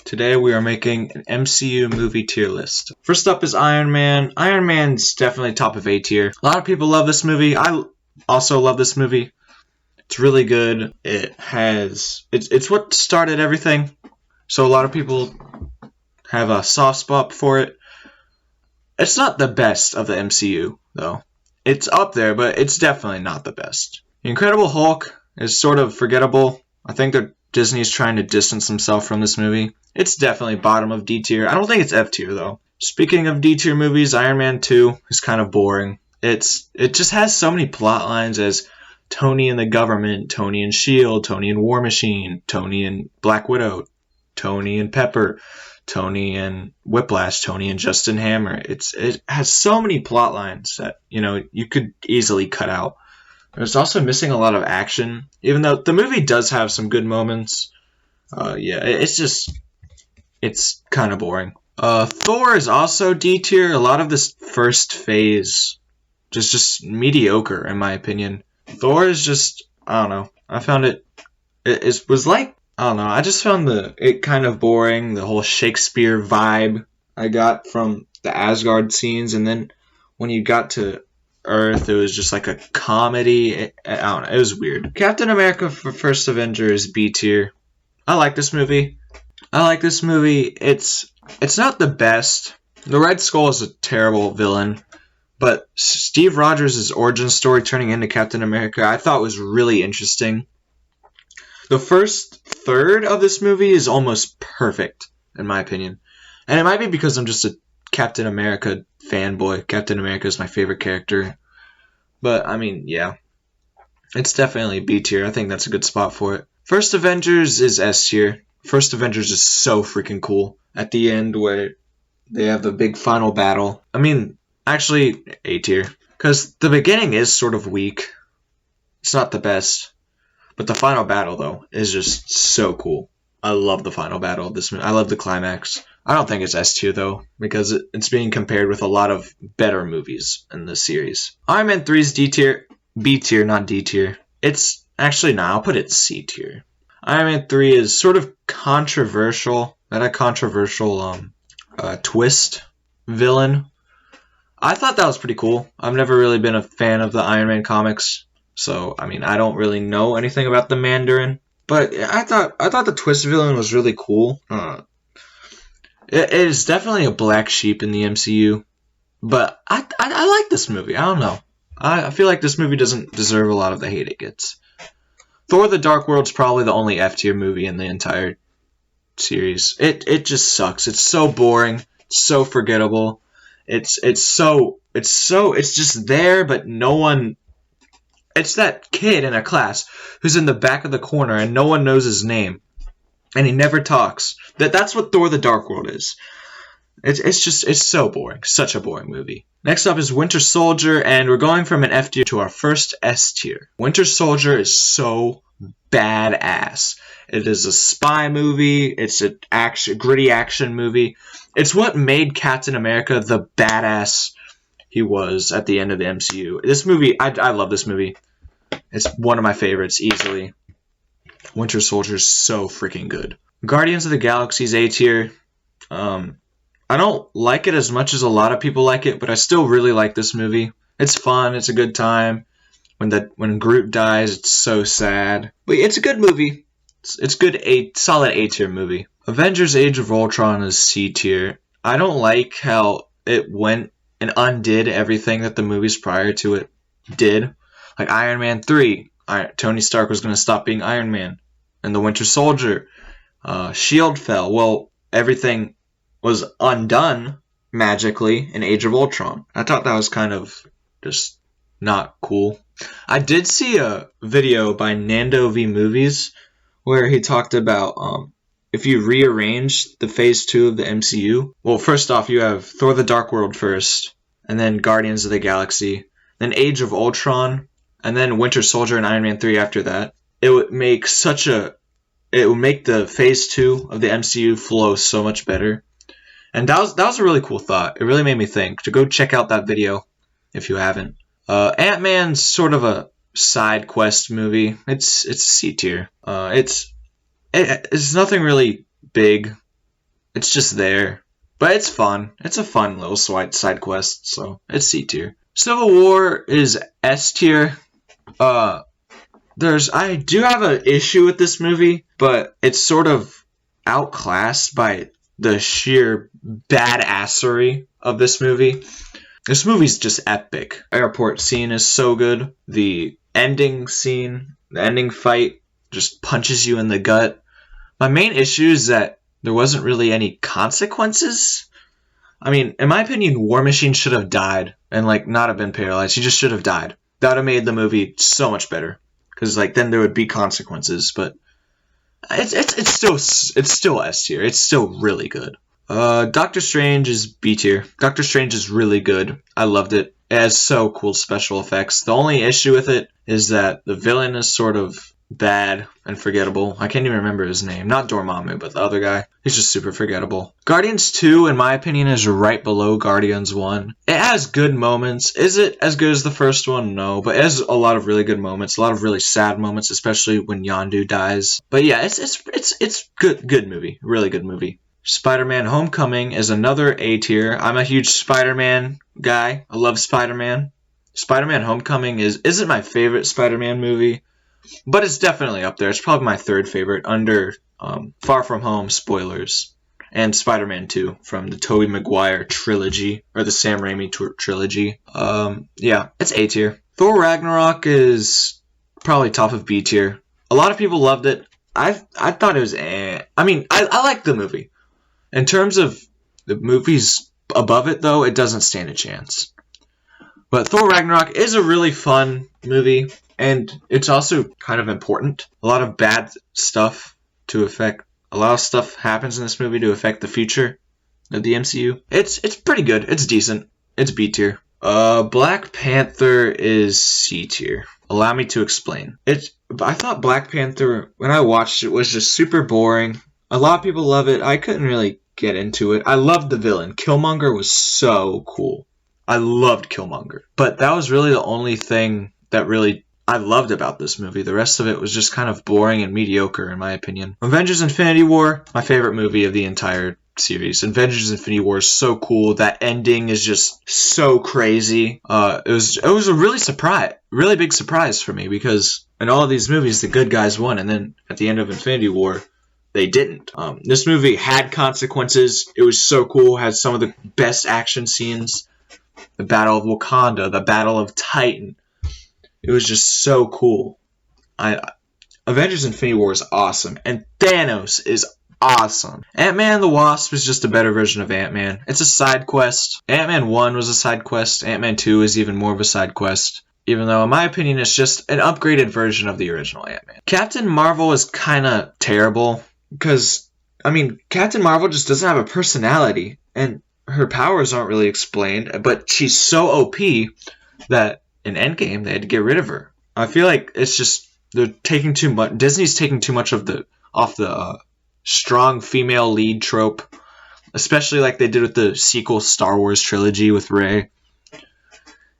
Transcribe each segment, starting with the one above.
Today we are making an MCU movie tier list. First up is Iron Man. Iron Man's definitely top of A tier. A lot of people love this movie. I also love this movie. It's really good. It's what started everything. So a lot of people have a soft spot for it. It's not the best of the MCU, though. It's up there, but it's definitely not the best. The Incredible Hulk is sort of forgettable. I think that Disney's trying to distance themselves from this movie. It's definitely bottom of D tier. I don't think it's F tier, though. Speaking of D tier movies, Iron Man 2 is kind of boring. It just has so many plot lines as Tony and the government, Tony and S.H.I.E.L.D., Tony and War Machine, Tony and Black Widow, Tony and Pepper, Tony and Whiplash, Tony and Justin Hammer. It has so many plot lines that, you could easily cut out. It's also missing a lot of action, even though the movie does have some good moments. It's kind of boring. Thor is also D tier. A lot of this first phase just mediocre, in my opinion. Thor is just, I don't know. I found it was like, I don't know. I just found it kind of boring. The whole Shakespeare vibe I got from the Asgard scenes, and then when you got to Earth, it was just like a comedy. I don't know. It was weird. Captain America for First Avenger is B tier. I like this movie. It's not the best. The Red Skull is a terrible villain, but Steve Rogers' origin story turning into Captain America I thought was really interesting. The first third of this movie is almost perfect, in my opinion. And it might be because I'm just a Captain America fanboy. Captain America is my favorite character. But, yeah. It's definitely B tier. I think that's a good spot for it. First Avengers is S tier. First Avengers is so freaking cool. At the end where they have the big final battle. Actually, A tier. Because the beginning is sort of weak. It's not the best. But the final battle, though, is just so cool. I love the final battle of this movie. I love the climax. I don't think it's S tier, though, because it's being compared with a lot of better movies in this series. Iron Man 3 is D tier. B tier, not D tier. It's actually, I'll put it C tier. Iron Man 3 is sort of controversial. Not a controversial twist villain. I thought that was pretty cool. I've never really been a fan of the Iron Man comics. So, I don't really know anything about the Mandarin. But I thought the twist villain was really cool. It is definitely a black sheep in the MCU. But I like this movie. I don't know. I feel like this movie doesn't deserve a lot of the hate it gets. Thor: The Dark World's probably the only F tier movie in the entire series. It just sucks. It's so boring. It's so forgettable. It's just there, but no one. It's that kid in a class who's in the back of the corner and no one knows his name. And he never talks. That's what Thor: The Dark World is. It's so boring. Such a boring movie. Next up is Winter Soldier, and we're going from an F tier to our first S tier. Winter Soldier is so badass. It is a spy movie. It's a gritty action movie. It's what made Captain America the badass he was at the end of the MCU. This movie, I love this movie. It's one of my favorites, easily. Winter Soldier is so freaking good. Guardians of the Galaxy's A tier. I don't like it as much as a lot of people like it, but I still really like this movie. It's fun. It's a good time. When Groot dies, it's so sad. But it's a good movie. It's good, solid A tier movie. Avengers: Age of Ultron is C tier. I don't like how it went and undid everything that the movies prior to it did. Like Iron Man 3, Tony Stark was going to stop being Iron Man. And the Winter Soldier, S.H.I.E.L.D. fell. Well, everything was undone magically in Age of Ultron. I thought that was kind of just not cool. I did see a video by Nando V Movies where he talked about if you rearrange the Phase 2 of the MCU. Well, first off, you have Thor: The Dark World first, and then Guardians of the Galaxy, then Age of Ultron, and then Winter Soldier and Iron Man 3 after that. It would make the Phase 2 of the MCU flow so much better. And that was a really cool thought. It really made me think. To go check out that video if you haven't. Ant-Man's sort of a side quest movie. It's C tier. It's nothing really big. It's just there. But it's fun. It's a fun little side quest, so it's C tier. Civil War is S tier. I do have an issue with this movie, but it's sort of outclassed by the sheer badassery of this movie. This movie's just epic. Airport scene is so good. The ending scene, the ending fight just punches you in the gut. My main issue is that there wasn't really any consequences. I mean, in my opinion, War Machine should have died and not have been paralyzed. He just should have died. That would have made the movie so much better. Because then there would be consequences, but it's still S tier. It's still really good. Doctor Strange is B tier. Doctor Strange is really good. I loved it. It has so cool special effects. The only issue with it is that the villain is sort of bad and forgettable. I can't even remember his name. Not Dormammu, but the other guy. He's just super forgettable. Guardians 2, in my opinion, is right below Guardians 1. It has good moments. Is it as good as the first one? No, but it has a lot of really good moments. A lot of really sad moments, especially when Yondu dies. But yeah, it's good movie. Really good movie. Spider-Man Homecoming is another A tier. I'm a huge Spider-Man guy. I love Spider-Man. Spider-Man Homecoming isn't my favorite Spider-Man movie, but it's definitely up there. It's probably my third favorite under Far From Home, spoilers, and Spider-Man 2 from the Tobey Maguire trilogy, or the Sam Raimi trilogy. Yeah, it's A tier. Thor Ragnarok is probably top of B tier. A lot of people loved it. I thought it was I mean, I liked the movie. In terms of the movies above it, though, it doesn't stand a chance. But Thor Ragnarok is a really fun movie, and it's also kind of important. A lot of bad stuff a lot of stuff happens in this movie to affect the future of the MCU. It's pretty good. It's decent. It's B tier. Black Panther is C tier. Allow me to explain. I thought Black Panther, when I watched it, was just super boring. A lot of people love it. I couldn't really get into it. I loved the villain. Killmonger was so cool. I loved Killmonger. But that was really the only thing that really I loved about this movie. The rest of it was just kind of boring and mediocre, in my opinion. Avengers Infinity War, my favorite movie of the entire series. Avengers Infinity War is so cool. That ending is just so crazy. It was a really big surprise for me, because in all of these movies, the good guys won, and then at the end of Infinity War, they didn't. This movie had consequences. It was so cool. Had some of the best action scenes. The Battle of Wakanda. The Battle of Titan. It was just so cool. Avengers Infinity War is awesome. And Thanos is awesome. Ant-Man and the Wasp is just a better version of Ant-Man. It's a side quest. Ant-Man 1 was a side quest. Ant-Man 2 is even more of a side quest. Even though, in my opinion, it's just an upgraded version of the original Ant-Man. Captain Marvel is kind of terrible. Because, I mean, Captain Marvel just doesn't have a personality, and her powers aren't really explained, but she's so OP that in Endgame they had to get rid of her. I feel like it's just, they're taking too much, Disney's taking too much off the strong female lead trope, especially like they did with the sequel Star Wars trilogy with Rey.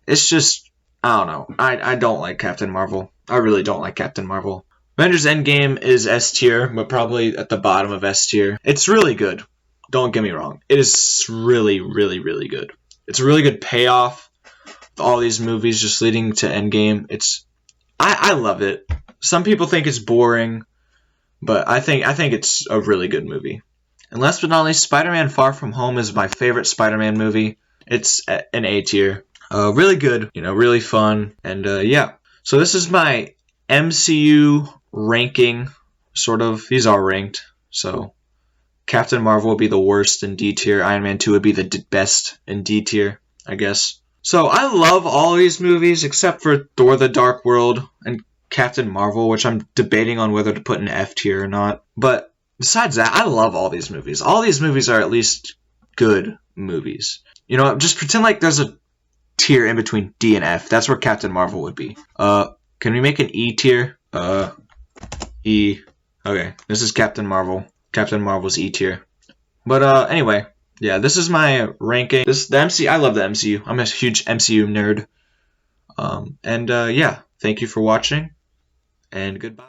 It's just, I don't know. I don't like Captain Marvel. I really don't like Captain Marvel. Avengers Endgame is S tier, but probably at the bottom of S tier. It's really good. Don't get me wrong. It is really, really, really good. It's a really good payoff. All these movies just leading to Endgame. I love it. Some people think it's boring, but I think it's a really good movie. And last but not least, Spider-Man Far From Home is my favorite Spider-Man movie. It's an A tier. Really good, really fun, and yeah. So this is my MCU ranking, sort of. These are ranked. So Captain Marvel would be the worst in D tier. Iron Man 2 would be the best in D tier, I guess. So I love all these movies except for Thor the Dark World and Captain Marvel, which I'm debating on whether to put in F tier or not. But besides that, I love all these movies. All these movies are at least good movies. Just pretend like there's a tier in between D and F. That's where Captain Marvel would be. Can we make an E tier? E. Okay, this is Captain Marvel. Captain Marvel's E tier. But anyway, yeah, this is my ranking. I love the MCU. I'm a huge MCU nerd. Yeah, thank you for watching, and goodbye.